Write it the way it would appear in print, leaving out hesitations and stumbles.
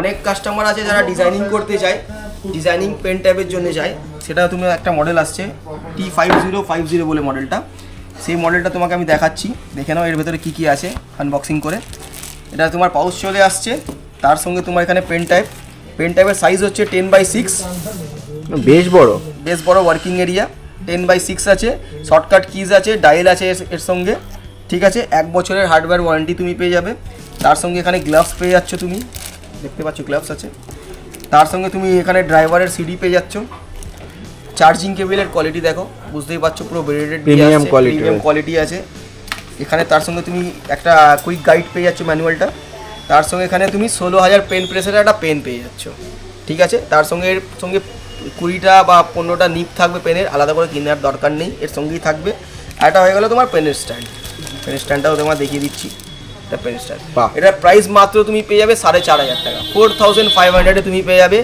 অনেক কাস্টমার আছে যারা ডিজাইনিং করতে চায়, ডিজাইনিং পেন ট্যাবের জন্য যায়, সেটা তুমি একটা মডেল আসছে T5050 বলে মডেলটা, সেই মডেলটা তোমাকে আমি দেখাচ্ছি, দেখে নাও এর ভেতরে কী কী আছে আনবক্সিং করে। এটা তোমার পাউচ চলে আসছে, তার সঙ্গে তোমার এখানে পেন ট্যাবের সাইজ হচ্ছে 10/6, বেশ বড় ওয়ার্কিং এরিয়া 10/6 আছে, শর্টকাট কিজ আছে, ডায়াল আছে এর সঙ্গে, ঠিক আছে। 1 বছরের হার্ডওয়্যার ওয়ারেন্টি তুমি পেয়ে যাবে। তার সঙ্গে এখানে গ্লাভস পেয়ে যাচ্ছ, তুমি দেখতে পাচ্ছ গ্লাভস আছে। তার সঙ্গে তুমি এখানে ড্রাইভারের সিডি পেয়ে যাচ্ছ। চার্জিং কেবিলের কোয়ালিটি দেখো, বুঝতেই পারছো, পুরো ব্রেডেড প্রিমিয়াম কোয়ালিটি আছে এখানে। তার সঙ্গে তুমি একটা কুইক গাইড পেয়ে যাচ্ছ ম্যানুয়ালটা। তার সঙ্গে এখানে তুমি 16,000 পেন প্রেসের একটা পেন পেয়ে যাচ্ছ, ঠিক আছে। তার সঙ্গে এর সঙ্গে 20টা বা 15টা নিপ থাকবে পেনের, আলাদা করে কেনার দরকার নেই, এর সঙ্গেই থাকবে। এটা হয়ে গেল তোমার পেনের স্ট্যান্ডটাও তোমার দেখিয়ে দিচ্ছি, এটা পেন স্ট্যান্ড। এটার প্রাইস মাত্র তুমি পেয়ে যাবে 4,500 টাকা, 4,500 তুমি পেয়ে যাবে